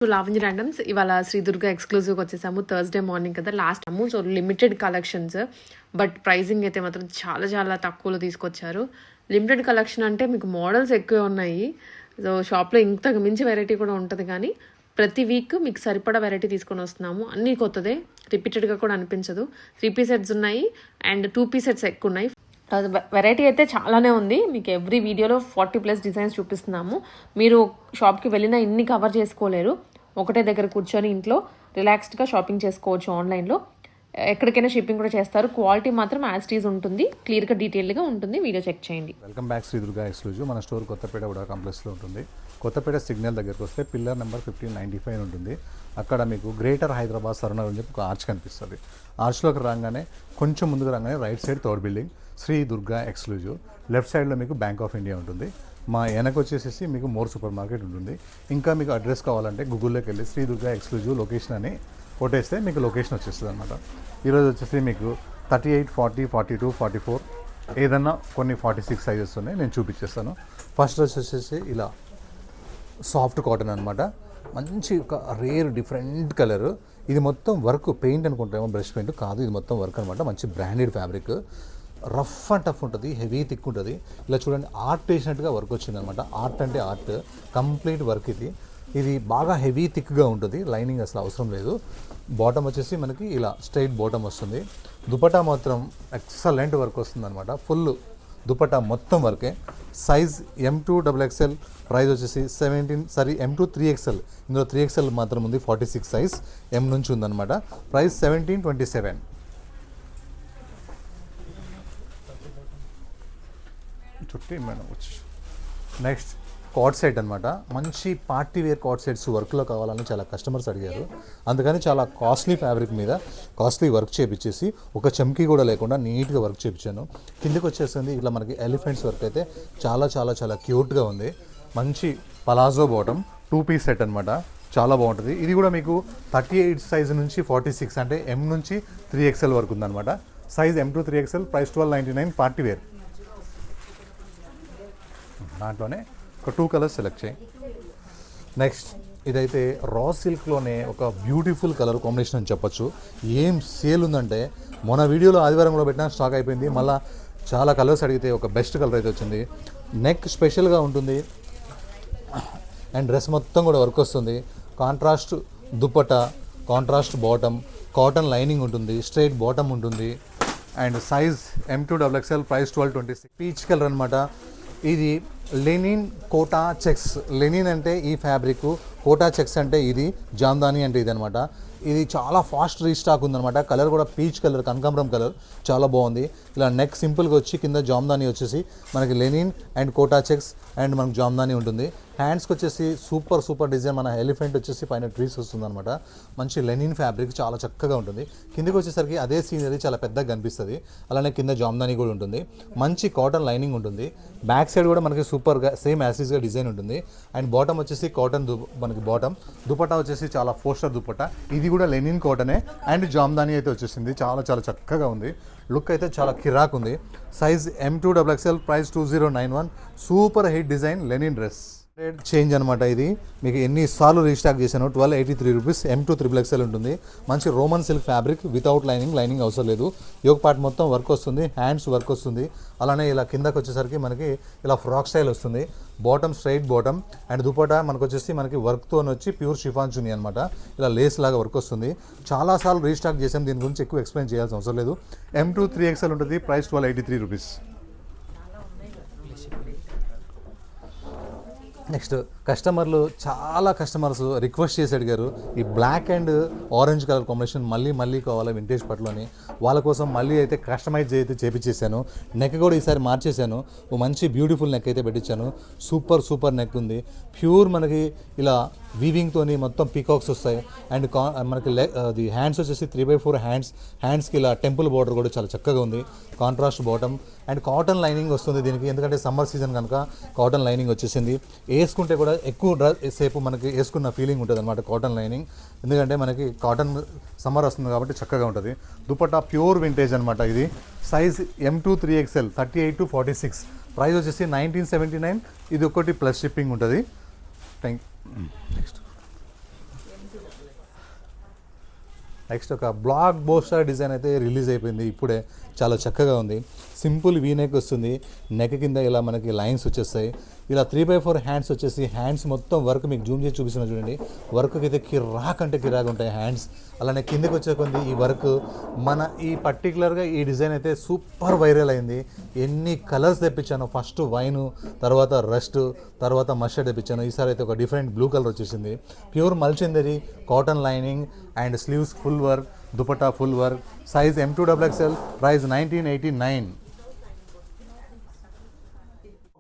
లావెంజ్ randoms ఇవాళ శ్రీ దుర్గా ఎక్స్క్లూజివ్గా వచ్చేసాము. థర్స్డే మార్నింగ్ కదా లాస్ట్ అమ్ము. So limited collections, but pricing అయితే మాత్రం చాలా చాలా తక్కువలో తీసుకొచ్చారు. లిమిటెడ్ కలెక్షన్ అంటే మీకు మోడల్స్ ఎక్కువే ఉన్నాయి. సో షాప్లో ఇంతకు మించి వెరైటీ కూడా ఉంటుంది, కానీ ప్రతి వీక్ మీకు సరిపడా వెరైటీ తీసుకొని వస్తున్నాము. అన్నీ కొత్తదే, రిపీటెడ్గా కూడా అనిపించదు. 3 పీస్ సెట్స్ ఉన్నాయి అండ్ 2 పీస్ సెట్స్ ఎక్కువ ఉన్నాయి. వెరైటీ అయితే చాలానే ఉంది. మీకు ఎవ్రీ వీడియోలో 40+ డిజైన్స్ చూపిస్తున్నాము. మీరు షాప్కి వెళ్ళినా ఇన్ని కవర్ చేసుకోలేరు. ఒకటే దగ్గర కూర్చొని ఇంట్లో రిలాక్స్డ్గా షాపింగ్ చేసుకోవచ్చు. ఆన్లైన్లో ఎక్కడికైనా షిప్పింగ్ కూడా చేస్తారు. క్వాలిటీ మాత్రం యాజ్ టీజ్ ఉంటుంది, క్లియర్గా డీటెయిల్గా ఉంటుంది. వీడియో చెక్ చేయండి. Welcome back Shri Durga exclusive. మన స్టోర్ కొత్తపేట కూడా కాంప్లెక్స్లో ఉంటుంది. కొత్తపేట సిగ్నల్ దగ్గరకు వస్తే పిల్లర్ నెంబర్ 1595 ఉంటుంది. అక్కడ మీకు గ్రేటర్ హైదరాబాద్ సరౌండ్ అని చెప్పి ఒక ఆర్చ్ కనిపిస్తుంది. ఆర్చ్లోకి రాగానే కొంచెం ముందుకు రాగానే right side third building Shri Durga exclusive. Left సైడ్లో మీకు బ్యాంక్ ఆఫ్ ఇండియా ఉంటుంది. మా వెనక వచ్చేసి మీకు మోర్ సూపర్ మార్కెట్ ఉంటుంది. ఇంకా మీకు అడ్రస్ కావాలంటే గూగుల్లోకి వెళ్ళి శ్రీ దుర్గా ఎక్స్క్లూజివ్ లొకేషన్ అని కొట్టేస్తే మీకు లొకేషన్ వచ్చేస్తుంది అనమాట. ఈరోజు వచ్చేసి మీకు 38, 40, 42, 44 ఏదన్నా కొన్ని 46 సైజెస్ ఉన్నాయి. నేను చూపించేస్తాను. ఫస్ట్ వచ్చేసి ఇలా సాఫ్ట్ కాటన్ అనమాట. మంచి ఒక రేర్ డిఫరెంట్ కలర్. ఇది మొత్తం వర్క్, పెయింట్ అనుకుంటామో బ్రష్ పెయింట్ కాదు, ఇది మొత్తం వర్క్ అనమాట. మంచి branded fabric, rough and tough ఉంటుంది, హెవీ థిక్ ఉంటుంది. ఇలా చూడండి, ఆర్ట్ వేసినట్టుగా వర్క్ వచ్చిందనమాట. ఆర్ట్ అంటే ఆర్ట్, కంప్లీట్ వర్క్ ఇది. ఇది బాగా హెవీ థిక్గా ఉంటుంది, లైనింగ్ అసలు అవసరం లేదు. బాటమ్ వచ్చేసి మనకి ఇలా స్ట్రైట్ బాటమ్ వస్తుంది. దుపట్టా మాత్రం ఎక్సలెంట్ వర్క్ వస్తుంది అనమాట. ఫుల్ దుపట్టా మొత్తం వర్కే. సైజ్ M2XXL, ప్రైస్ వచ్చేసి M2 3XL. ఇందులో 3XL మాత్రం ఉంది. 46 సైజ్ M నుంచి ఉందన్నమాట. ప్రైస్ 1727. చుట్టి మేడం వచ్చి నెక్స్ట్ కార్డ్ సెట్ అనమాట. మంచి పార్టీ వేర్ కార్డ్ సెట్స్ వర్క్లో కావాలని చాలా కస్టమర్స్ అడిగారు. అందుకని చాలా కాస్ట్లీ ఫ్యాబ్రిక్ మీద కాస్ట్లీ వర్క్ చేపించేసి ఒక చమ్కీ కూడా లేకుండా నీట్గా వర్క్ చేయించాను. కిందకి వచ్చేసింది ఇట్లా మనకి ఎలిఫెంట్స్ వర్క్ అయితే చాలా చాలా చాలా క్యూట్గా ఉంది. మంచి పలాజో బాటమ్ 2 పీస్ సెట్ అనమాట. చాలా బాగుంటుంది. ఇది కూడా మీకు 38 సైజ్ నుంచి 46 అంటే M నుంచి 3XL వరకు ఉందన్నమాట. Size M2 3XL, price 1299. Party wear. దాంట్లోనే ఒక 2 కలర్స్ సెలెక్ట్ చేయి. నెక్స్ట్ ఇదైతే రా సిల్క్లోనే ఒక బ్యూటిఫుల్ కలర్ కాంబినేషన్ అని చెప్పొచ్చు. ఏం సేల్ ఉందంటే మొన్న వీడియోలో ఆదివారం కూడా పెట్టినా స్టాక్ అయిపోయింది. మళ్ళీ చాలా కలర్స్ అడిగితే ఒక బెస్ట్ కలర్ అయితే వచ్చింది. నెక్ స్పెషల్గా ఉంటుంది అండ్ డ్రెస్ మొత్తం కూడా వర్క్ వస్తుంది. Contrast dupatta, contrast bottom, cotton lining ఉంటుంది, స్ట్రైట్ బాటమ్ ఉంటుంది and size M2XXL, price 1226. Peach colour అనమాట. ఇది లెనిన్ కోటా చెక్స్. లెనిన్ అంటే ఈ ఫ్యాబ్రిక్, కోటా చెక్స్ అంటే ఇది, జామ్దాని అంటే ఇది అనమాట. ఇది చాలా ఫాస్ట్ రీస్టాక్ ఉందన్నమాట. కలర్ కూడా పీచ్ కలర్, కనకాంబరం కలర్, చాలా బాగుంది. ఇలా నెక్ సింపుల్గా వచ్చి కింద జామ్దాని వచ్చేసి మనకి linen and Kota checks and మనకు జామ్దాని ఉంటుంది. హ్యాండ్స్కి వచ్చేసి సూపర్ డిజైన్, మన ఎలిఫెంట్ వచ్చేసి పైన ట్రీస్ వస్తుంది అనమాట. మంచి లెనిన్ ఫ్యాబ్రిక్, చాలా చక్కగా ఉంటుంది. కిందకి వచ్చేసరికి అదే సీనరీ చాలా పెద్దగా కనిపిస్తుంది. అలానే కింద జామ్దాని కూడా ఉంటుంది. మంచి కాటన్ లైనింగ్ ఉంటుంది. బ్యాక్ సైడ్ కూడా మనకి సూపర్గా సేమ్ యాసిస్గా డిజైన్ ఉంటుంది. అండ్ బాటమ్ వచ్చేసి కాటన్ మనకి బాటమ్. దుపట్టా వచ్చేసి చాలా పోస్టర్ దుపట్టా. ఇది కూడా లెనిన్ కాటనే అండ్ జామ్దాని అయితే వచ్చేసింది. చాలా చాలా చక్కగా ఉంది. లుక్ అయితే చాలా కిరాక్ ఉంది. Size M2XXL, price 2091. Super hit design linen dress. Change అనమాట. ఇది మీకు ఎన్నిసార్లు రీస్టాక్ చేశాను. 1283 రూపీస్. M2 XXL ఉంటుంది. మంచి Roman silk fabric without lining అవసరం లేదు. యోగ్ పార్ట్ మొత్తం వర్క్ వస్తుంది, హ్యాండ్స్ వర్క్ వస్తుంది. అలానే ఇలా కిందకి వచ్చేసరికి మనకి ఇలా ఫ్రాక్ స్టైల్ వస్తుంది. Bottom straight bottom and dupatta మనకు వచ్చేసి మనకి వర్క్తో వచ్చి ప్యూర్ షిఫాన్ చున్నీ అనమాట. ఇలా లేస్ లాగా వర్క్ వస్తుంది. చాలాసార్లు రీస్టాక్ చేసాం, దీని గురించి ఎక్కువ ఎక్స్ప్లెయిన్ చేయాల్సిన అవసరం లేదు. M2 3XL ఉంటుంది. Price 1283 rupees. నెక్స్ట్ చాలా కస్టమర్స్ రిక్వెస్ట్ చేసి అడిగారు, ఈ black and orange colour combination మళ్ళీ కావాలి వింటేజ్ పట్టులోని. వాళ్ళ కోసం మళ్ళీ అయితే కస్టమైజ్ అయితే చేపించేసాను. నెక్ కూడా ఈసారి మార్చేసాను. ఓ మంచి బ్యూటిఫుల్ నెక్ అయితే పెట్టించాను. సూపర్ నెక్ ఉంది. ప్యూర్ మనకి ఇలా వీవింగ్తోని మొత్తం పీకాక్స్ వస్తాయి. అండ్ మనకి అది హ్యాండ్స్ వచ్చేసి 3/4 హ్యాండ్స్కి ఇలా టెంపుల్ బార్డర్ కూడా చాలా చక్కగా ఉంది. Contrast bottom and cotton lining వస్తుంది దీనికి, ఎందుకంటే సమ్మర్ సీజన్ కనుక కాటన్ లైనింగ్ వచ్చేసింది. వేసుకుంటే కూడా ఎక్కువ సేపు మనకి వేసుకున్న ఫీలింగ్ ఉంటుంది అనమాట కాటన్ లైనింగ్. ఎందుకంటే మనకి కాటన్ సమ్మర్ వస్తుంది కాబట్టి చక్కగా ఉంటుంది. దుపట్టా ప్యూర్ వింటేజ్ అనమాట. ఇది size M2 3XL, 38 to 46. Price వచ్చేసి 1979. ఇది ఒకటి ప్లస్ షిప్పింగ్ ఉంటుంది. నెక్స్ట్ నెక్స్ట్ ఒక బ్లాక్ బోస్టర్ డిజైన్ అయితే రిలీజ్ అయిపోయింది ఇప్పుడే, చాలా చక్కగా ఉంది. సింపుల్ వీ నెక్ వస్తుంది, నెక్ కింద ఇలా మనకి లైన్స్ వచ్చేస్తాయి. ఇలా 3/4 హ్యాండ్స్ వచ్చేసి, హ్యాండ్స్ మొత్తం వర్క్ మీకు జూమ్ చేసి చూపిస్తున్నా చూడండి. వర్క్కి అయితే కిరాక్ అంటే కిరాక్ ఉంటాయి హ్యాండ్స్. అలానే కిందకి వచ్చే కొంది ఈ వర్క్ మన ఈ పర్టికులర్గా ఈ డిజైన్ అయితే సూపర్ వైరల్ అయింది. ఎన్ని కలర్స్ తెప్పించాను, ఫస్ట్ వైన్, తర్వాత రస్ట్, తర్వాత మస్టర్డ్ తెప్పించాను. ఈసారి అయితే ఒక డిఫరెంట్ బ్లూ కలర్ వచ్చేసింది. ప్యూర్ మల్చిందరి, cotton lining and sleeves full work, dupatta full work, size M2XXL, price 1989.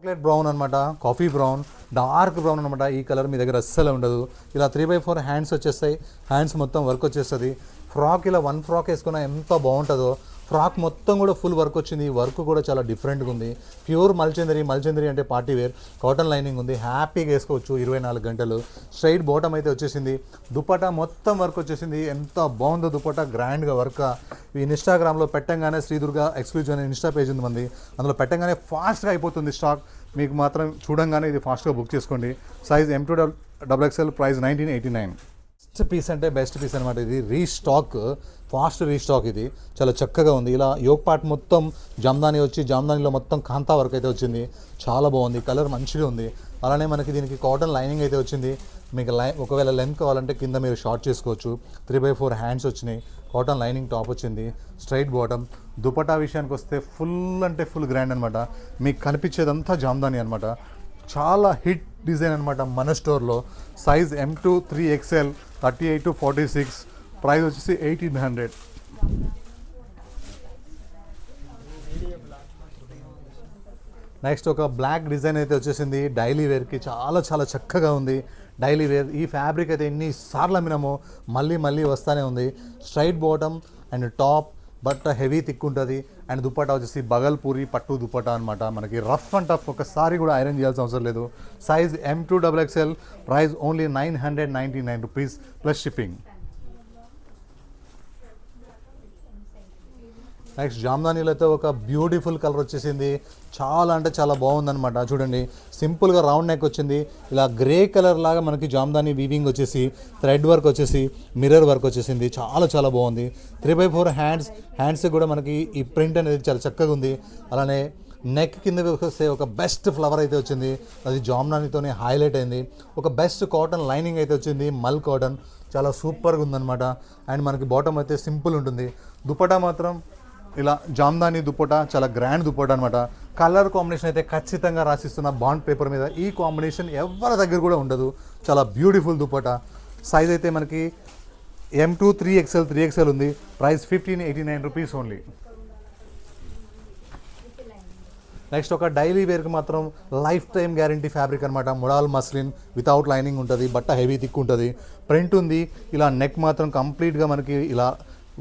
Chocolate brown అనమాట, కాఫీ బ్రౌన్, డార్క్ బ్రౌన్ అనమాట. ఈ కలర్ మీ దగ్గర అస్సలు ఉండదు. ఇలా 3/4 హ్యాండ్స్ వచ్చేస్తాయి, హ్యాండ్స్ మొత్తం వర్క్ వచ్చేస్తుంది. ఫ్రాక్ ఇలా 1 ఫ్రాక్ వేసుకున్నా ఎంత బాగుంటుందో. ఫ్రాక్ మొత్తం కూడా ఫుల్ వర్క్ వచ్చింది, వర్క్ కూడా చాలా డిఫరెంట్గా ఉంది. ప్యూర్ మల్చిందరి, మల్చిందరి అంటే పార్టీ వేర్, కాటన్ లైనింగ్ ఉంది, హ్యాపీగా వేసుకోవచ్చు 24 గంటలు. స్ట్రైట్ బాటమ్ అయితే వచ్చేసింది, దుపట్టా మొత్తం వర్క్ వచ్చేసింది. ఎంత బాగుందో దుపట్టా, గ్రాండ్గా వర్క్. ఈ ఇన్స్టాగ్రామ్లో పెట్టంగానే శ్రీదుర్గ ఎక్స్క్లూజివ్ అనే ఇన్స్టా పేజ్ ఉంది మంది, అందులో పెట్టంగానే ఫాస్ట్గా అయిపోతుంది స్టాక్. మీకు మాత్రం చూడంగానే ఇది ఫాస్ట్గా బుక్ చేసుకోండి. Size M2XXL, price 1989. Best piece అంటే బెస్ట్ పీస్ అనమాట. ఇది రీస్టాక్, ఫాస్ట్ రీస్టాక్. ఇది చాలా చక్కగా ఉంది. ఇలా యోగ్ పార్ట్ మొత్తం జామ్దాని వచ్చి, జామ్దానిలో మొత్తం కాంతా వర్క్ అయితే వచ్చింది, చాలా బాగుంది. కలర్ మంచిగా ఉంది. అలానే మనకి దీనికి కాటన్ లైనింగ్ అయితే వచ్చింది. మీకు ఒకవేళ లెంత్ కావాలంటే కింద మీరు షార్ట్ చేసుకోవచ్చు. 3/4 హ్యాండ్స్ వచ్చినాయి, కాటన్ లైనింగ్ టాప్ వచ్చింది, స్ట్రైట్ బాటమ్. దుపట్టా విషయానికి వస్తే ఫుల్ అంటే ఫుల్ గ్రాండ్ అనమాట. మీకు కనిపించేదంతా జామ్దాని అనమాట. చాలా హిట్ డిజైన్ అనమాట మన స్టోర్లో. Size M2 3XL, 38 to 46, price వచ్చేసి 1800. నెక్స్ట్ ఒక బ్లాక్ డిజైన్ అయితే వచ్చేసింది, డైలీ వేర్కి చాలా చాలా చక్కగా ఉంది. డైలీ వేర్ ఈ ఫ్యాబ్రిక్ అయితే ఎన్నిసార్లు అమ్మినామో మళ్ళీ మళ్ళీ వస్తూనే ఉంది. Straight bottom and top, but heavy thick ఉంటుంది. అండ్ దుపట్టా వచ్చేసి బగల్పూరి పట్టు దుపట్టా అనమాట. మనకి రఫ్ అండ్ టఫ్, ఒకసారి కూడా ఐరన్ చేయాల్సిన అవసరం లేదు. Size M2XXL, price only 999 rupees plus shipping. Next జామ్దానీలతో ఒక బ్యూటిఫుల్ కలర్ వచ్చేసింది, చాలా అంటే చాలా బాగుందనమాట. చూడండి, సింపుల్గా రౌండ్ నెక్ వచ్చింది. ఇలా గ్రే కలర్ లాగా మనకి జామ్దానీ వీవింగ్ వచ్చేసి, థ్రెడ్ వర్క్ వచ్చేసి, మిర్రర్ వర్క్ వచ్చేసింది, చాలా చాలా బాగుంది. 3/4 హ్యాండ్స్ కూడా మనకి ఈ ప్రింట్ అనేది చాలా చక్కగా ఉంది. అలానే నెక్ కిందకి వస్తే ఒక బెస్ట్ ఫ్లవర్ అయితే వచ్చింది, అది జామ్దానీతోనే హైలైట్ అయింది. ఒక బెస్ట్ కాటన్ లైనింగ్ అయితే వచ్చింది, మల్ కాటన్, చాలా సూపర్గా ఉందన్నమాట. అండ్ మనకి బాటమ్ అయితే సింపుల్ ఉంటుంది. దుపట్టా మాత్రం ఇలా జామ్దాని దుపట్టా, చాలా గ్రాండ్ దుపట్టా అనమాట. కలర్ కాంబినేషన్ అయితే ఖచ్చితంగా రాసిస్తున్న బాండ్ పేపర్ మీద. ఈ కాంబినేషన్ ఎవరి దగ్గర కూడా ఉండదు. చాలా బ్యూటిఫుల్ దుపట్టా. సైజ్ అయితే మనకి M2 3XL ఉంది, ప్రైస్ 1589 రూపీస్ ఓన్లీ. నెక్స్ట్ ఒక డైలీ వేర్కి మాత్రం లైఫ్ టైం గ్యారంటీ ఫ్యాబ్రిక్ అనమాట. మొడాల్ మస్లిన్, వితౌట్ లైనింగ్ ఉంటుంది, బట్ట హెవీ థిక్ ఉంటుంది, ప్రింట్ ఉంది. ఇలా నెక్ మాత్రం కంప్లీట్గా మనకి ఇలా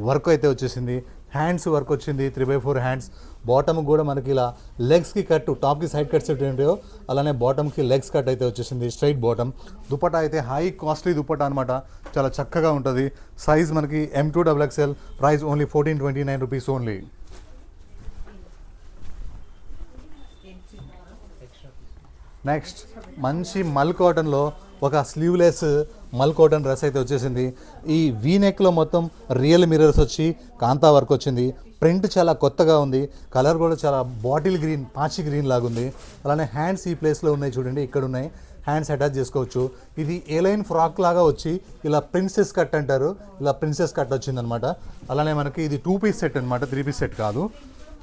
వర్క్ అయితే వచ్చేసింది. హ్యాండ్స్ వర్క్ వచ్చింది, 3/4 హ్యాండ్స్. బాటమ్ కూడా మనకి ఇలా లెగ్స్కి కట్, టాప్కి సైడ్ కట్స్ ఉంటాయో అలానే బాటమ్కి లెగ్స్ కట్ అయితే వచ్చేసింది, స్ట్రైట్ బాటమ్. దుపట్టా అయితే హై కాస్ట్లీ దుపట్టా అనమాట, చాలా చక్కగా ఉంటుంది. సైజ్ మనకి M2XXL, price only 1429 rupees only. Next మంచి మల్ కాటన్లో ఒక స్లీవ్లెస్ మల్ కాటన్ డ్రెస్ అయితే వచ్చేసింది. ఈ వీ నెక్లో మొత్తం రియల్ మిర్రర్స్ వచ్చి కాంతా వర్క్ వచ్చింది. ప్రింట్ చాలా కొత్తగా ఉంది, కలర్ కూడా చాలా బాటిల్ గ్రీన్, పాచి గ్రీన్ లాగుంది. అలానే హ్యాండ్స్ ఈ ప్లేస్లో ఉన్నాయి చూడండి, ఇక్కడ ఉన్నాయి. హ్యాండ్స్ అటాచ్ చేసుకోవచ్చు. ఇది ఏలైన్ ఫ్రాక్ లాగా వచ్చి ఇలా ప్రిన్సెస్ కట్ అంటారు, ఇలా ప్రిన్సెస్ కట్ వచ్చిందనమాట. అలానే మనకి ఇది 2 పీస్ సెట్ అనమాట, 3 పీస్ సెట్ కాదు.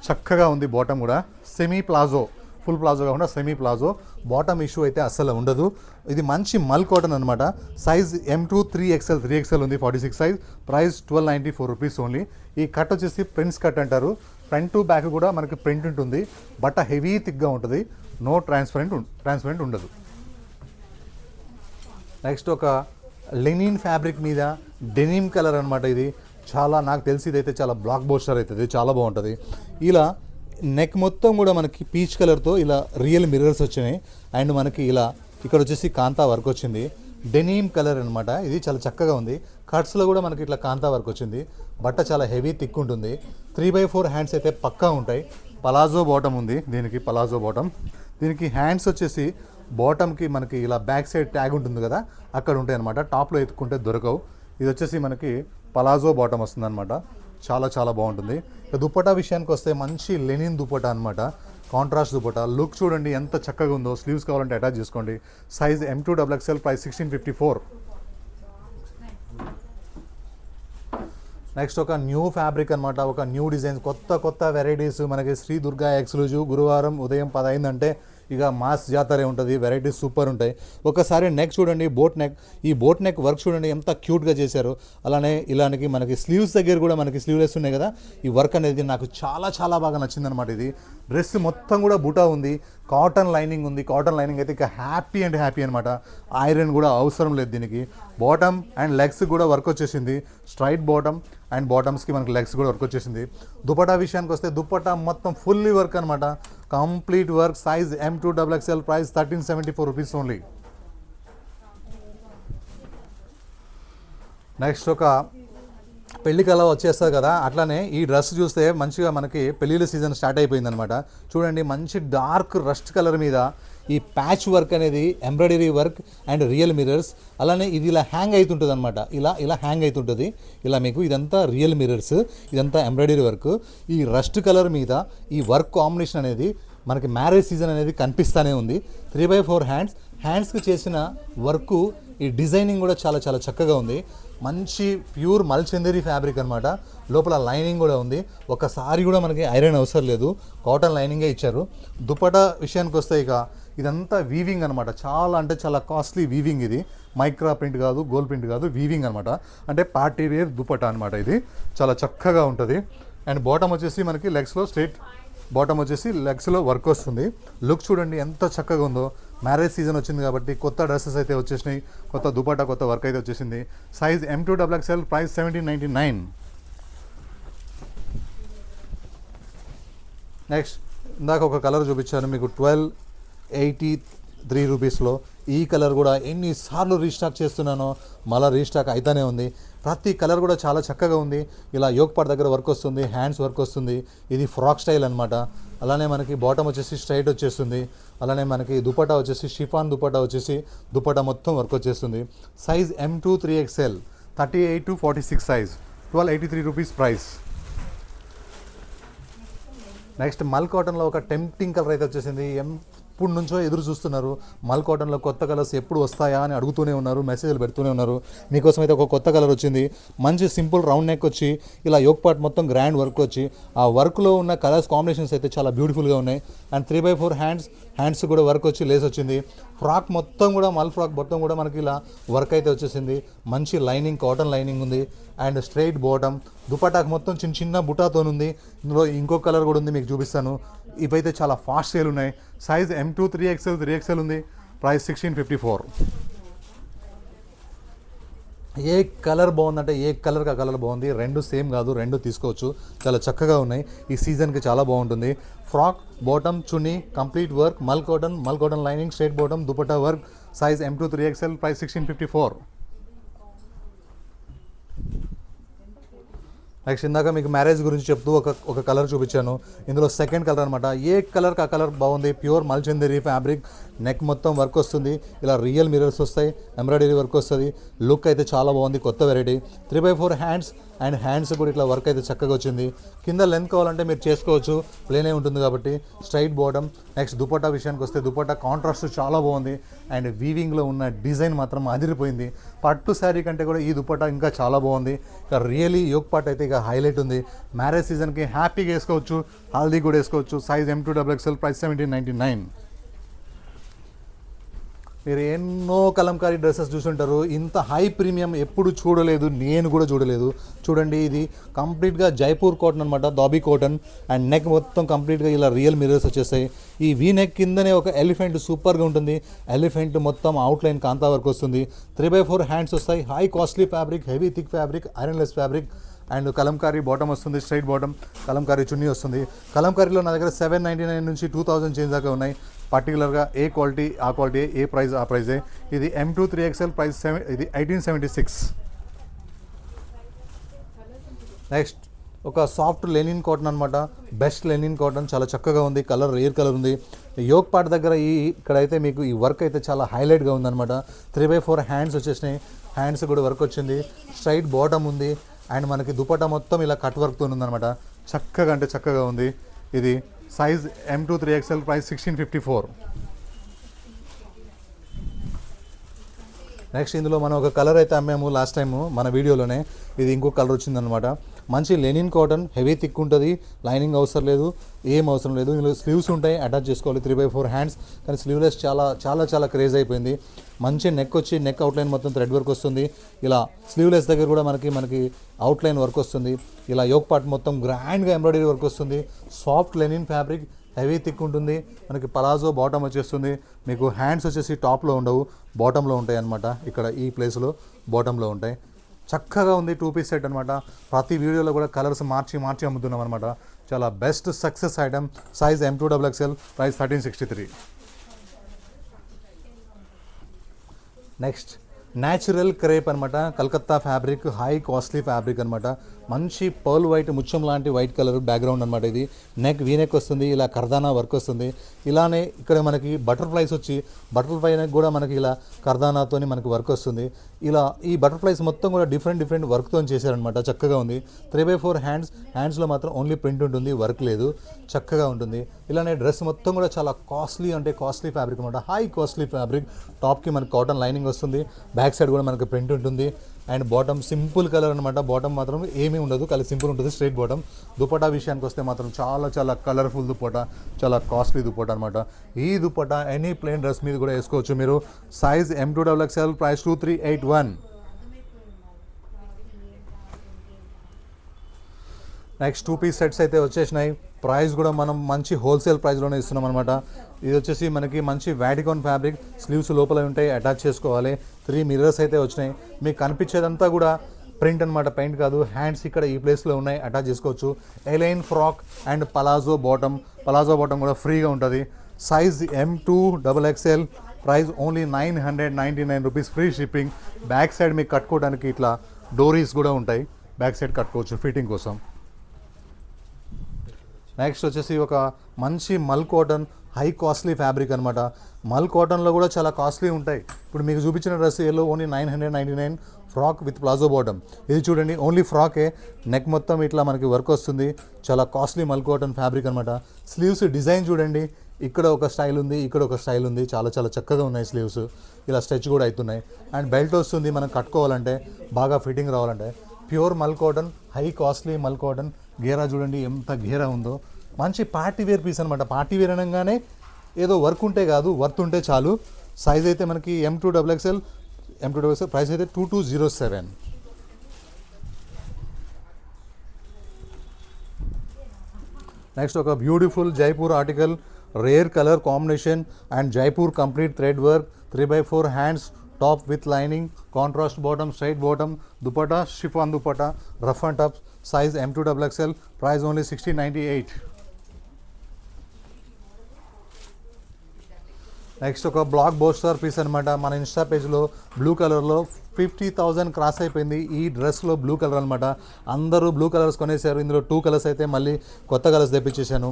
చక్కగా ఉంది. బాటమ్ కూడా సెమీ ప్లాజో, ఫుల్ ప్లాజో కాకుండా సెమీ ప్లాజో. బాటమ్ ఇష్యూ అయితే అస్సలు ఉండదు. ఇది మంచి మల్ కాటన్ అనమాట. సైజ్ M2 3XL ఉంది, 46 సైజ్, ప్రైస్ 1294 రూపీస్ ఓన్లీ. ఈ కట్ వచ్చేసి ప్రిన్స్ కట్ అంటారు. ఫ్రంట్ టు బ్యాక్ కూడా మనకి ప్రింట్ ఉంటుంది, బట్ట హెవీ థిక్గా ఉంటుంది, నో ట్రాన్స్పరెంట్ ఉండదు. నెక్స్ట్ ఒక లెనిన్ ఫ్యాబ్రిక్ మీద డెనిమ్ కలర్ అనమాట. ఇది చాలా, నాకు తెలిసి ఇదైతే చాలా బ్లాక్ బస్టర్ అవుతుంది, చాలా బాగుంటుంది. ఇలా నెక్ మొత్తం కూడా మనకి పీచ్ కలర్తో ఇలా రియల్ మిర్రర్స్ వచ్చినాయి. అండ్ మనకి ఇలా ఇక్కడ వచ్చేసి కాంతా వర్క్ వచ్చింది, డెనిమ్ కలర్ అనమాట. ఇది చాలా చక్కగా ఉంది. కట్స్లో కూడా మనకి ఇట్లా కాంతా వర్క్ వచ్చింది. బట్ట చాలా హెవీ థిక్ ఉంటుంది. 3/4 హ్యాండ్స్ అయితే పక్కా ఉంటాయి. పలాజో బాటమ్ ఉంది దీనికి, పలాజో బాటమ్. దీనికి హ్యాండ్స్ వచ్చేసి బాటమ్కి మనకి ఇలా బ్యాక్ సైడ్ ట్యాగ్ ఉంటుంది కదా, అక్కడ ఉంటాయి అనమాట. టాప్లో ఎత్తుకుంటే దొరకవు. ఇది వచ్చేసి మనకి పలాజో బాటమ్ వస్తుంది అనమాట. చాలా చాలా బాగుంటుంది. ఇక దుపట్టా విషయానికి వస్తే మంచి లెనిన్ దుపట్టా అనమాట. కాంట్రాస్ట్ దుపట్టా. లుక్ చూడండి ఎంత చక్కగా ఉందో. స్లీవ్స్ కావాలంటే అటాచ్ చేసుకోండి. Size M2XXL, price 1654. నెక్స్ట్ ఒక న్యూ ఫ్యాబ్రిక్ అనమాట, ఒక న్యూ డిజైన్స్, కొత్త వెరైటీస్ మనకి శ్రీ దుర్గా ఎక్స్క్లూజివ్. గురువారం ఉదయం 10 అయిందంటే ఇక మాస్ జాతరే ఉంటుంది. వెరైటీస్ సూపర్ ఉంటాయి. ఒకసారి నెక్ చూడండి, బోట్ నెక్. ఈ బోట్ నెక్ వర్క్ చూడండి ఎంత క్యూట్గా చేశారు. అలానే ఇలానికి మనకి స్లీవ్స్ దగ్గర కూడా మనకి స్లీవ్లెస్ ఉన్నాయి కదా, ఈ వర్క్ అనేది నాకు చాలా చాలా బాగా నచ్చింది అనమాట. ఇది డ్రెస్ మొత్తం కూడా బుటా ఉంది, కాటన్ లైనింగ్ ఉంది. కాటన్ లైనింగ్ అయితే ఇక హ్యాపీ అండ్ హ్యాపీ అనమాట. ఐరన్ కూడా అవసరం లేదు దీనికి. బాటమ్ అండ్ లెగ్స్ కూడా వర్క్ వచ్చేసింది. స్ట్రైట్ బాటమ్ అండ్ బాటమ్స్కి మనకి లెగ్స్ కూడా వర్క్ వచ్చేసింది. దుపట్టా విషయానికి వస్తే దుపట్టా మొత్తం ఫుల్లీ వర్క్ అనమాట. Complete work. Size M2XXL, price 1374 rupees only. Next ఒక పెళ్ళికి అలా వచ్చేస్తుంది కదా, అట్లానే ఈ డ్రెస్ చూస్తే మంచిగా మనకి పెళ్ళిళ్ళ సీజన్ స్టార్ట్ అయిపోయింది అనమాట. చూడండి మంచి డార్క్ రస్ట్ కలర్ మీద ఈ ప్యాచ్ వర్క్ అనేది embroidery work and real mirrors. అలానే ఇది ఇలా హ్యాంగ్ అవుతుంటుంది అనమాట. ఇలా హ్యాంగ్ అవుతుంటుంది. ఇలా మీకు ఇదంతా రియల్ మిర్రర్స్, ఇదంతా ఎంబ్రాయిడరీ వర్క్. ఈ రస్ట్ కలర్ మీద ఈ వర్క్ కాంబినేషన్ అనేది మనకి మ్యారేజ్ సీజన్ అనేది కనిపిస్తూనే ఉంది. 3/4 హ్యాండ్స్కి చేసిన వర్క్, ఈ డిజైనింగ్ కూడా చాలా చాలా చక్కగా ఉంది. మంచి ప్యూర్ మల్చందేరి ఫ్యాబ్రిక్ అనమాట. లోపల లైనింగ్ కూడా ఉంది. ఒకసారి కూడా మనకి ఐరన్ అవసరం లేదు, కాటన్ లైనింగే ఇచ్చారు. దుపట్టా విషయానికి వస్తే ఇక ఇదంతా వీవింగ్ అనమాట. చాలా అంటే చాలా కాస్ట్లీ వీవింగ్. ఇది మైక్రా ప్రింట్ కాదు, గోల్డ్ ప్రింట్ కాదు, వీవింగ్ అనమాట. అంటే పార్టీ వేర్ దుపట్టా అనమాట. ఇది చాలా చక్కగా ఉంటుంది. అండ్ బాటమ్ వచ్చేసి మనకి లెగ్స్లో స్ట్రైట్ బాటమ్ వచ్చేసి లెగ్స్లో వర్క్ వస్తుంది. లుక్ చూడండి ఎంత చక్కగా ఉందో. మ్యారేజ్ సీజన్ వచ్చింది కాబట్టి కొత్త డ్రెస్సెస్ అయితే వచ్చేసినాయి, కొత్త దుపట్టా, కొత్త వర్క్ అయితే వచ్చేసింది. Size M2XXL, price 1799. నెక్స్ట్ ఇందాక ఒక కలర్ చూపించాను మీకు 1283 రూపీస్లో. ఈ కలర్ కూడా ఎన్నిసార్లు రీస్టాక్ చేస్తున్నానో మళ్ళీ రీస్టాక్ అయితేనే ఉంది. ప్రతి కలర్ కూడా చాలా చక్కగా ఉంది. ఇలా యోక్ పార్ట్ దగ్గర వర్క్ వస్తుంది, హ్యాండ్స్ వర్క్ వస్తుంది. ఇది ఫ్రాక్ స్టైల్ అనమాట. అలానే మనకి బాటమ్ వచ్చేసి స్ట్రైట్ వచ్చేస్తుంది. అలానే మనకి దుపట్టా వచ్చేసి షిఫాన్ దుపట్టా వచ్చేసి దుపట్టా మొత్తం వర్క్ వచ్చేస్తుంది. Size M2XXL, 38 to 46 size, 1283 rupees price. Next మల్ కాటన్లో ఒక టెంప్టింగ్ కలర్ అయితే వచ్చేసింది. ఎప్పుడు నుంచో ఎదురు చూస్తున్నారు. మల్ కాటన్లో కొత్త కలర్స్ ఎప్పుడు వస్తాయా అని అడుగుతూనే ఉన్నారు, మెసేజ్లు పెడుతూనే ఉన్నారు. మీకోసం అయితే ఒక కొత్త కలర్ వచ్చింది. మంచి సింపుల్ రౌండ్ నెక్ వచ్చి ఇలా యోక్ పార్ట్ మొత్తం గ్రాండ్ వర్క్ వచ్చి ఆ వర్క్లో ఉన్న కలర్స్ కాంబినేషన్స్ అయితే చాలా బ్యూటిఫుల్గా ఉన్నాయి. అండ్ 3/4 హ్యాండ్స్ కూడా వర్క్ వచ్చి లేస్ వచ్చింది. ఫ్రాక్ మొత్తం కూడా మల్ ఫ్రాక్ మొత్తం కూడా మనకి ఇలా వర్క్ అయితే వచ్చేసింది. మంచి లైనింగ్, కాటన్ లైనింగ్ ఉంది. And straight bottom. దుపట్టాకు మొత్తం చిన్న బుటాతో ఉంది. ఇందులో ఇంకో కలర్ కూడా ఉంది, మీకు చూపిస్తాను. ఇవైతే చాలా ఫాస్ట్ సేల్ ఉన్నాయి. సైజ్ M2 3XL ఉంది. ప్రైస్ 1654. ఏ కలర్ బాగుందంటే ఏ కలర్కి ఆ కలర్ బాగుంది. రెండు సేమ్ కాదు, రెండు తీసుకోవచ్చు. చాలా చక్కగా ఉన్నాయి. ఈ సీజన్కి చాలా బాగుంటుంది. ఫ్రాక్, బాటమ్, చున్నీ, కంప్లీట్ వర్క్, మల్ cotton lining, straight bottom, dupatta work. Size M2 3XL, price 1654. Next ఇందాక మీకు మ్యారేజ్ గురించి చెప్తూ ఒక కలర్ చూపించాను. ఇందులో సెకండ్ కలర్ అనమాట. ఏ కలర్కి ఆ కలర్ బాగుంది. ప్యూర్ మల్చందేరి ఫ్యాబ్రిక్. నెక్ మొత్తం వర్క్ వస్తుంది. ఇలా రియల్ మిర్రర్స్ వస్తాయి, ఎంబ్రాయిడరీ వర్క్ వస్తుంది. లుక్ అయితే చాలా బాగుంది, కొత్త వెరైటీ. 3/4 హ్యాండ్స్ కూడా ఇట్లా వర్క్ అయితే చక్కగా వచ్చింది. కింద లెంత్ కావాలంటే మీరు చేసుకోవచ్చు, ప్లేనే ఉంటుంది కాబట్టి. Straight bottom. నెక్స్ట్ దుపట్టా విషయానికి వస్తే దుపట్టా కాంట్రాస్ట్ చాలా బాగుంది. అండ్ వీవింగ్లో ఉన్న డిజైన్ మాత్రం అదిరిపోయింది. పట్టు శారీ కంటే కూడా ఈ దుపట్టా ఇంకా చాలా బాగుంది. ఇక రియలీ యోక్ పార్ట్ అయితే ఇక హైలైట్ ఉంది. మ్యారేజ్ సీజన్కి హ్యాపీగా వేసుకోవచ్చు, హల్దీ కూడా వేసుకోవచ్చు. Size M2XXL, price 1799. మీరు ఎన్నో కలంకారీ డ్రెస్సెస్ చూసుంటారు. ఇంత హై ప్రీమియం ఎప్పుడు చూడలేదు, నేను కూడా చూడలేదు. చూడండి, ఇది కంప్లీట్గా జైపూర్ కాటన్ అనమాట, దాబీ కాటన్. అండ్ నెక్ మొత్తం కంప్లీట్గా ఇలా రియల్ మిర్రర్స్ వచ్చేస్తాయి. ఈ వీ నెక్ కిందనే ఒక ఎలిఫెంట్ సూపర్గా ఉంటుంది. ఎలిఫెంట్ మొత్తం అవుట్లైన్ కాంతా వర్క్ వస్తుంది. 3/4 హ్యాండ్స్ వస్తాయి. High costly fabric, heavy thick fabric, ironless fabric. And Kalamkari bottom వస్తుంది, స్ట్రైట్ బాటమ్. కలంకారీ చున్నీ వస్తుంది. కలంకారీలో నా దగ్గర 799 నుంచి 2000 చేంజ్ దాకా ఉన్నాయి. పర్టికులర్గా ఏ క్వాలిటీ ఆ క్వాలిటీ, ఏ ప్రైస్ ఆ ప్రైజే. ఇది M2 3XL, ప్రైస్ ఇది 1876. నెక్స్ట్ ఒక సాఫ్ట్ లెనిన్ కాటన్ అనమాట, బెస్ట్ లెనిన్ కాటన్, చాలా చక్కగా ఉంది, కలర్ రేర్ కలర్ ఉంది. యోక్ పార్ట్ దగ్గర ఇక్కడైతే మీకు ఈ వర్క్ అయితే చాలా హైలైట్గా ఉందన్నమాట. 3/4 హ్యాండ్స్ వచ్చేసినాయి, హ్యాండ్స్ కూడా వర్క్ వచ్చింది, స్ట్రైట్ బాటమ్ ఉంది, అండ్ మనకి దుపట్టా మొత్తం ఇలా కట్ వర్క్తో ఉందన్నమాట. చక్కగా అంటే చక్కగా ఉంది. ఇది size M2 3XL, price 1654. Next ఇందులో మనం ఒక కలర్ అయితే అమ్మాము లాస్ట్ టైము మన వీడియోలోనే, ఇది ఇంకో కలర్ వచ్చిందనమాట. మంచి లెనిన్ కాటన్, హెవీ థిక్ ఉంటుంది, లైనింగ్ అవసరం లేదు, ఏం అవసరం లేదు. ఇందులో స్లీవ్స్ ఉంటాయి, అటాచ్ చేసుకోవాలి, 3/4 హ్యాండ్స్. కానీ స్లీవ్లెస్ చాలా చాలా చాలా క్రేజ్ అయిపోయింది. మంచి నెక్ వచ్చి నెక్ అవుట్లైన్ మొత్తం థ్రెడ్ వర్క్ వస్తుంది. ఇలా స్లీవ్లెస్ దగ్గర కూడా మనకి అవుట్లైన్ వర్క్ వస్తుంది. ఇలా యోక్ పార్ట్ మొత్తం గ్రాండ్గా ఎంబ్రాయిడరీ వర్క్ వస్తుంది. Soft linen fabric, heavy thick ఉంటుంది. మనకి పలాజో బాటమ్ వచ్చేస్తుంది. మీకు హ్యాండ్స్ వచ్చేసి టాప్లో ఉండవు, బాటంలో ఉంటాయి అన్నమాట. ఇక్కడ ఈ ప్లేస్లో బాటంలో ఉంటాయి. చక్కగా ఉంది, 2 పీస్ సెట్ అనమాట. ప్రతి వీడియోలో కూడా కలర్స్ మార్చి మార్చి అమ్ముతున్నాం అనమాట. చాలా best success item. Size M2XL, price 1363. Next natural crepe అనమాట, Calcutta fabric, high costly fabric అనమాట. మంచి పర్ల్ వైట్, ముత్యం లాంటి వైట్ కలర్ బ్యాక్గ్రౌండ్ అనమాట. ఇది నెక్ వీనెక్ వస్తుంది, ఇలా కర్దానా వర్క్ వస్తుంది. ఇలానే ఇక్కడ మనకి బటర్ఫ్లైస్ వచ్చి బటర్ఫ్లై నెక్ కూడా మనకి ఇలా కర్దానాతో మనకి వర్క్ వస్తుంది. ఇలా ఈ బటర్ఫ్లైస్ మొత్తం కూడా డిఫరెంట్ వర్క్తో చేశారనమాట. చక్కగా ఉంది. 3/4 హ్యాండ్స్లో మాత్రం ఓన్లీ ప్రింట్ ఉంటుంది, వర్క్ లేదు. చక్కగా ఉంటుంది. ఇలానే డ్రెస్ మొత్తం కూడా చాలా కాస్ట్లీ ఫ్యాబ్రిక్ అనమాట, హై కాస్ట్లీ ఫ్యాబ్రిక్. టాప్కి మనకి కాటన్ లైనింగ్ వస్తుంది, బ్యాక్ సైడ్ కూడా మనకి ప్రింట్ ఉంటుంది. అండ్ బాటమ్ సింపుల్ కలర్ అనమాట. బాటమ్ మాత్రం ఏమీ ఉండదు, కానీ సింపుల్ ఉంటుంది, స్ట్రైట్ బాటమ్. దుపట్టా విషయానికి వస్తే మాత్రం చాలా చాలా కలర్ఫుల్ దుపట్టా, చాలా కాస్ట్లీ దుపట్టా అనమాట. ఈ దుపట్టా ఎనీ ప్లెయిన్ డ్రెస్ మీద కూడా వేసుకోవచ్చు మీరు. Size M2XL, price 2381. Next 2 piece sets అయితే వచ్చేసినాయి. ప్రైస్ కూడా మనం మంచి హోల్సేల్ ప్రైస్లోనే ఇస్తున్నాం అనమాట. ఇది వచ్చేసి మనకి మంచి వాటికాన్ ఫ్యాబ్రిక్, స్లీవ్స్ లోపల ఉంటాయి, అటాచ్ చేసుకోవాలి. 3 మిర్రర్స్ అయితే వచ్చినాయి. మీకు కనిపించేదంతా కూడా ప్రింట్ అనమాట, పెయింట్ కాదు. హ్యాండ్స్ ఇక్కడ ఈ ప్లేస్లో ఉన్నాయి, అటాచ్ చేసుకోవచ్చు. A line frock and palazzo bottom కూడా ఫ్రీగా ఉంటుంది. Size M2XL, price only 999 rupees, free shipping. Back side మీకు కట్టుకోవడానికి ఇట్లా డోరీస్ కూడా ఉంటాయి, బ్యాక్ సైడ్ కట్టుకోవచ్చు ఫిట్టింగ్ కోసం. నెక్స్ట్ వచ్చేసి ఒక మంచి మల్ కాటన్, హై కాస్ట్లీ ఫ్యాబ్రిక్ అనమాట. మల్ కాటన్లో కూడా చాలా కాస్ట్లీ ఉంటాయి. ఇప్పుడు మీకు చూపించిన dress yellow only 999, frock with palazzo bottom. ఇది చూడండి, ఓన్లీ ఫ్రాకే, నెక్ మొత్తం ఇట్లా మనకి వర్క్ వస్తుంది. చాలా కాస్ట్లీ మల్ కాటన్ ఫ్యాబ్రిక్ అనమాట. స్లీవ్స్ డిజైన్ చూడండి, ఇక్కడ ఒక స్టైల్ ఉంది, ఇక్కడ ఒక స్టైల్ ఉంది. చాలా చాలా చక్కగా ఉన్నాయి స్లీవ్స్, ఇలా స్ట్రెచ్ కూడా అవుతున్నాయి. అండ్ బెల్ట్ వస్తుంది మనం కట్టుకోవాలంటే, బాగా ఫిట్టింగ్ రావాలంటే. ప్యూర్ మల్ కాటన్, హై కాస్ట్లీ మల్ కాటన్. గేరా చూడండి ఎంత గేరా ఉందో. మంచి పార్టీ వేర్ పీస్ అనమాట. పార్టీ వేర్ అనగానే ఏదో వర్క్ ఉంటే కాదు, వర్త్ ఉంటే చాలు. సైజ్ అయితే మనకి M2XL, ప్రైస్ అయితే 2207. నెక్స్ట్ ఒక beautiful Jaipur article, rare colour combination and Jaipur complete thread work, 3/4 hands, top with lining, contrast bottom, straight bottom, dupatta chiffon dupatta, rough and tough. Size M2XL, price only 1698. Next ఒక black buster piece అనమాట. మన Insta పేజ్లో blue కలర్లో 50,000 cross అయిపోయింది. ఈ డ్రెస్లో blue colour అనమాట. అందరూ బ్లూ కలర్స్ కొనేసారు. ఇందులో 2 కలర్స్ అయితే మళ్ళీ కొత్త కలర్స్ తెప్పించేసాను.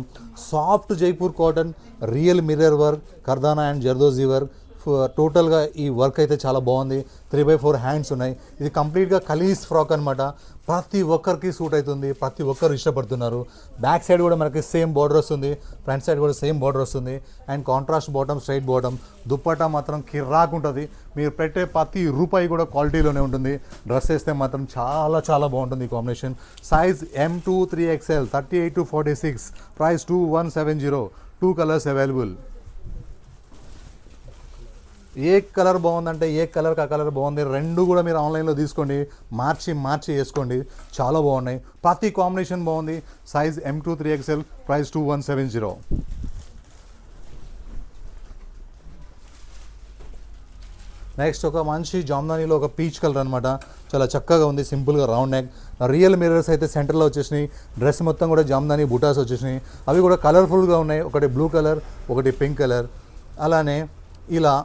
Soft Jaipur cotton, real mirror work, కర్దానా అండ్ జర్దోజీ వర్క్. టోటల్గా ఈ వర్క్ అయితే చాలా బాగుంది. 3/4 హ్యాండ్స్ ఉన్నాయి. ఇది కంప్లీట్గా కలీస్ ఫ్రాక్ అనమాట. ప్రతి ఒక్కరికి సూట్ అవుతుంది, ప్రతి ఒక్కరు ఇష్టపడుతున్నారు. బ్యాక్ సైడ్ కూడా మనకి సేమ్ బార్డర్ వస్తుంది, ఫ్రంట్ సైడ్ కూడా సేమ్ బార్డర్ వస్తుంది. And contrast bottom, straight bottom. Dupatta మాత్రం కిర్రాక్ ఉంటుంది. మీరు పెట్టే ప్రతి రూపాయి కూడా క్వాలిటీలోనే ఉంటుంది. డ్రెస్ వేస్తే మాత్రం చాలా చాలా బాగుంటుంది ఈ combination. Size M2 3XL, 38 to 46, price 2170. 2 colours available. A colour బాగుందంటే ఏ కలర్కి ఆ కలర్ బాగుంది. 2 కూడా మీరు ఆన్లైన్లో తీసుకోండి, మార్చి వేసుకోండి, చాలా బాగున్నాయి. ప్రతి కాంబినేషన్ బాగుంది. Size M2 3XL, price 2170. Next ఒక మంచి జామ్దానీలో ఒక పీచ్ కలర్ అనమాట. చాలా చక్కగా ఉంది, సింపుల్గా రౌండ్ నెక్. రియల్ మిర్రర్స్ అయితే సెంటర్లో వచ్చేసినాయి. డ్రెస్ మొత్తం కూడా జామ్దానీ బుటాస్ వచ్చేసినాయి. అవి కూడా కలర్ఫుల్గా ఉన్నాయి. ఒకటి బ్లూ కలర్, ఒకటి పింక్ కలర్. అలానే ఇలా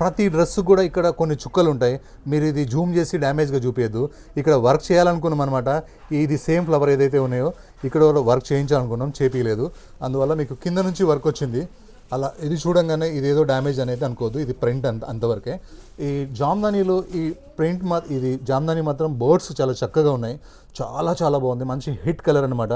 ప్రతి డ్రెస్ కూడా ఇక్కడ కొన్ని చుక్కలు ఉంటాయి. మీరు ఇది జూమ్ చేసి డ్యామేజ్గా చూపించద్దు. ఇక్కడ వర్క్ చేయాలనుకున్నాం అనమాట. ఇది సేమ్ ఫ్లవర్ ఏదైతే ఉన్నాయో ఇక్కడ వర్క్ చేయించాలనుకున్నాం, చేపించలేదు. అందువల్ల మీకు కింద నుంచి వర్క్ వచ్చింది. అలా ఇది చూడంగానే ఇదేదో డ్యామేజ్ అనేది అనుకోవద్దు, ఇది ప్రింట్ అంతవరకే. ఈ జామ్దానీలో ఈ ప్రింట్ ఇది జామ్దానీ మాత్రం బర్డ్స్ చాలా చక్కగా ఉన్నాయి, చాలా చాలా బాగుంది. మంచి హిట్ కలర్ అనమాట.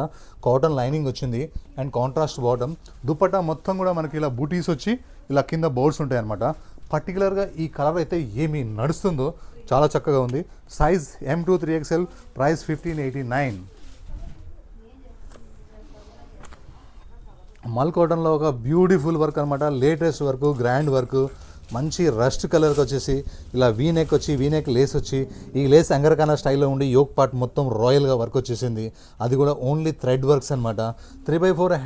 కాటన్ లైనింగ్ వచ్చింది అండ్ కాంట్రాస్ట్ బాటమ్. దుపట్టా మొత్తం కూడా మనకి ఇలా బూటీస్ వచ్చి ఇలా కింద బోర్డ్స్ ఉంటాయి అనమాట. పర్టికులర్గా ఈ కలర్ అయితే ఏమి నడుస్తుందో చాలా చక్కగా ఉంది. Size M2 3XL, price 1589. మల్ కాటన్లో ఒక బ్యూటిఫుల్ వర్క్ అనమాట, లేటెస్ట్ వర్క్, గ్రాండ్ వర్క్. మంచి రస్ట్ కలర్కి వచ్చేసి ఇలా వీనెక్ వచ్చి వీనెక్ లేస్ వచ్చి ఈ లేస్ అంగరకానా స్టైల్లో ఉండి యోక్ పార్ట్ మొత్తం రాయల్గా వర్క్ వచ్చేసింది. అది కూడా ఓన్లీ థ్రెడ్ వర్క్స్ అనమాట. 3/4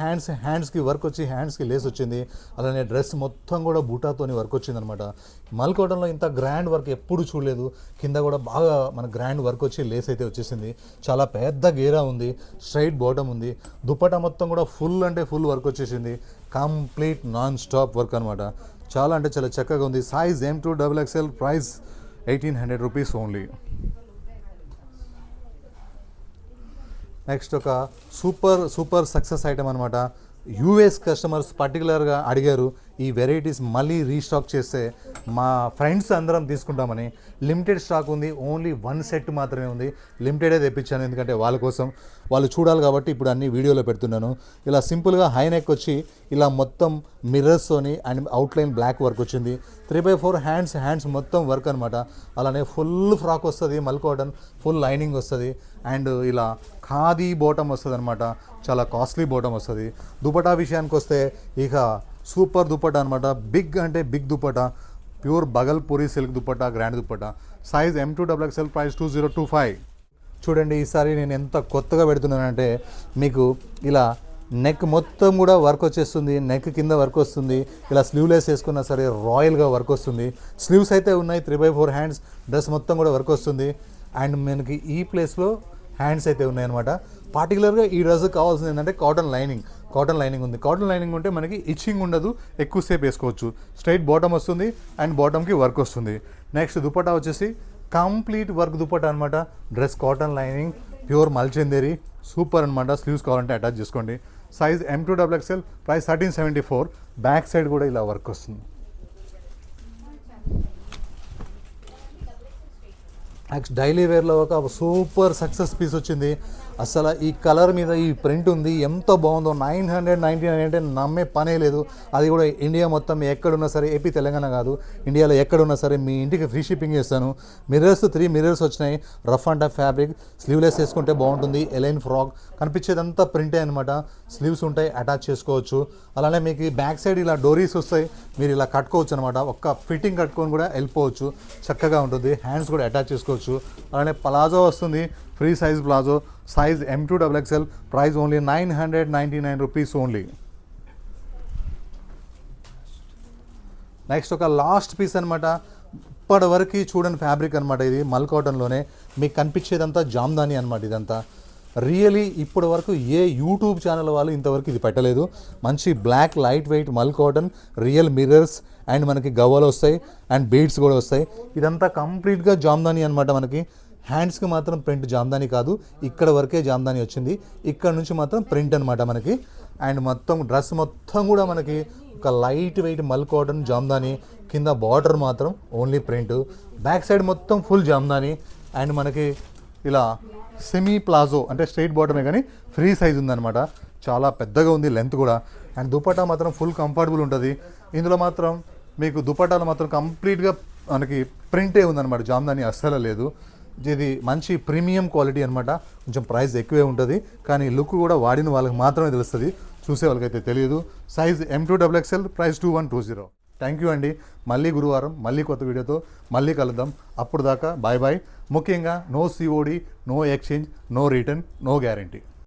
హ్యాండ్స్కి వర్క్ వచ్చి హ్యాండ్స్కి లేస్ వచ్చింది. అలానే డ్రెస్ మొత్తం కూడా బూటాతోని వర్క్ వచ్చింది అనమాట. మల్ కాటన్లో ఇంత గ్రాండ్ వర్క్ ఎప్పుడు చూడలేదు. కింద కూడా బాగా మన గ్రాండ్ వర్క్ వచ్చి లేస్ అయితే వచ్చేసింది. చాలా పెద్ద గేరా ఉంది, స్ట్రైట్ బాటమ్ ఉంది. దుపట్టా మొత్తం కూడా ఫుల్ అంటే ఫుల్ వర్క్ వచ్చేసింది. కంప్లీట్ నాన్ స్టాప్ వర్క్ అనమాట. చాలా అంటే చాలా చక్కగా ఉంది. Size M2 XXL, price 1800 rupees only. Next ఒక సూపర్ సక్సెస్ ఐటమ్ అనమాట. US కస్టమర్స్ పర్టికులర్గా అడిగారు ఈ వెరైటీస్ మళ్ళీ రీస్టాక్ చేస్తే మా ఫ్రెండ్స్ అందరం తీసుకుంటామని. లిమిటెడ్ స్టాక్ ఉంది, ఓన్లీ 1 సెట్ మాత్రమే ఉంది. లిమిటెడే తెప్పించాను, ఎందుకంటే వాళ్ళ కోసం వాళ్ళు చూడాలి కాబట్టి ఇప్పుడు అన్ని వీడియోలో పెడుతున్నాను. ఇలా సింపుల్గా హై నెక్ వచ్చి ఇలా మొత్తం మిర్రర్స్తోని అండ్ అవుట్లైన్ బ్లాక్ వర్క్ వచ్చింది. 3/4 హ్యాండ్స్ మొత్తం వర్క్ అనమాట. అలానే ఫుల్ ఫ్రాక్ వస్తుంది, మల్ కాటన్ ఫుల్ లైనింగ్ వస్తుంది అండ్ ఇలా ఖాదీ బాటమ్ వస్తుంది అనమాట. చాలా కాస్ట్లీ బాటమ్ వస్తుంది. దుపట్టా విషయానికి వస్తే ఇక సూపర్ దుపట్టా అనమాట. బిగ్ అంటే big dupatta, pure Bhagalpuri silk dupatta, grand dupatta. Size M2 XXL, price 2025. చూడండి ఈసారి నేను ఎంత కొత్తగా పెడుతున్నానంటే మీకు ఇలా నెక్ మొత్తం కూడా వర్క్ వచ్చేస్తుంది, నెక్ కింద వర్క్ వస్తుంది. ఇలా స్లీవ్లెస్ వేసుకున్నా సరే రాయల్గా వర్క్ వస్తుంది. స్లీవ్స్ అయితే ఉన్నాయి, 3/4 హ్యాండ్స్, డ్రెస్ మొత్తం కూడా వర్క్ వస్తుంది. అండ్ మనకి ఈ ప్లేస్లో హ్యాండ్స్ అయితే ఉన్నాయన్నమాట. పర్టికులర్గా ఈ డ్రెస్ కావాల్సింది ఏంటంటే కాటన్ లైనింగ్ ఉంది. కాటన్ లైనింగ్ ఉంటే మనకి ఇచ్చింగ్ ఉండదు, ఎక్కువసేపు వేసుకోవచ్చు. స్ట్రైట్ బాటమ్ వస్తుంది అండ్ బాటమ్కి వర్క్ వస్తుంది. నెక్స్ట్ దుపట్టా వచ్చేసి కంప్లీట్ వర్క్ దుపట్టా అనమాట. డ్రెస్ కాటన్ లైనింగ్, ప్యూర్ మల్చందేరి, సూపర్ అనమాట. స్లీవ్స్ కావాలంటే అటాచ్ చేసుకోండి. Size M2 XXL, price 1374. Back side కూడా ఇలా వర్క్ వస్తుంది. నెక్స్ట్ డైలీ వేర్లో ఒక సూపర్ సక్సెస్ పీస్ వచ్చింది. అసలు ఈ కలర్ మీద ఈ ప్రింట్ ఉంది, ఎంత బాగుందో. 999 అంటే నమ్మే పనే లేదు. అది కూడా ఇండియా మొత్తం ఎక్కడున్నా సరే, ఏపీ తెలంగాణ కాదు, ఇండియాలో ఎక్కడున్నా సరే మీ ఇంటికి ఫ్రీ షిప్పింగ్ చేస్తాను. మిర్రర్స్ 3 మిర్రర్స్ వచ్చినాయి. Rough and tough fabric, sleeveless వేసుకుంటే బాగుంటుంది. ఎలైన్ ఫ్రాక్, కనిపించేదంతా ప్రింటే అనమాట. స్లీవ్స్ ఉంటాయి, అటాచ్ చేసుకోవచ్చు. అలానే మీకు బ్యాక్ సైడ్ ఇలా డోరీస్ వస్తాయి, మీరు ఇలా కట్టుకోవచ్చు అనమాట. ఒక్క ఫిట్టింగ్ కట్టుకొని కూడా వెళ్ళిపోవచ్చు, చక్కగా ఉంటుంది. హ్యాండ్స్ కూడా అటాచ్ చేసుకోవచ్చు. అలానే ప్లాజో వస్తుంది, free size palazzo. Size M2 XXL, price only 999 rupees only. Next ఒక లాస్ట్ పీస్ అనమాట. ఇప్పటివరకు చూడని ఫ్యాబ్రిక్ అనమాట. ఇది మల్ కాటన్లోనే మీకు కనిపించేదంతా జామ్దాని అనమాట. ఇదంతా రియలీ ఇప్పటి వరకు ఏ యూట్యూబ్ ఛానల్ వాళ్ళు ఇంతవరకు ఇది పెట్టలేదు. మంచి బ్లాక్ లైట్ వెయిట్ మల్ కాటన్, రియల్ మిర్రర్స్ అండ్ మనకి గవ్వలు వస్తాయి అండ్ బీడ్స్ కూడా వస్తాయి. ఇదంతా కంప్లీట్గా జామ్దాని అనమాట. మనకి హ్యాండ్స్కి మాత్రం ప్రింట్ జామ్దాని కాదు, ఇక్కడ వరకే జామ్దాని వచ్చింది. ఇక్కడ నుంచి మాత్రం ప్రింట్ అనమాట మనకి. అండ్ మొత్తం డ్రెస్ మొత్తం కూడా మనకి ఒక లైట్ వెయిట్ మల్ కాటన్ జామ్దాని, కింద బార్డర్ మాత్రం ఓన్లీ ప్రింట్. బ్యాక్ సైడ్ మొత్తం ఫుల్ జామ్దాని అండ్ మనకి ఇలా సెమీ ప్లాజో అంటే స్ట్రైట్ బాటమే కానీ ఫ్రీ సైజ్ ఉందన్నమాట. చాలా పెద్దగా ఉంది లెంత్ కూడా. అండ్ దుపట్టా మాత్రం ఫుల్ కంఫర్టబుల్ ఉంటుంది. ఇందులో మాత్రం మీకు దుపట్టాలో మాత్రం కంప్లీట్గా మనకి ప్రింటే ఉందన్నమాట, జామ్దాని అస్సలు లేదు. ఇది మంచి ప్రీమియం క్వాలిటీ అనమాట. కొంచెం ప్రైస్ ఎక్కువే ఉంటుంది కానీ లుక్ కూడా వాడిన వాళ్ళకి మాత్రమే తెలుస్తుంది, చూసే వాళ్ళకైతే తెలియదు. Size M2 XXL, price 2120. Thank you అండి. మళ్ళీ గురువారం మళ్ళీ కొత్త వీడియోతో మళ్ళీ కలుద్దాం. అప్పుడు దాకా బాయ్ బాయ్. ముఖ్యంగా no COD, no exchange, no return, no guarantee.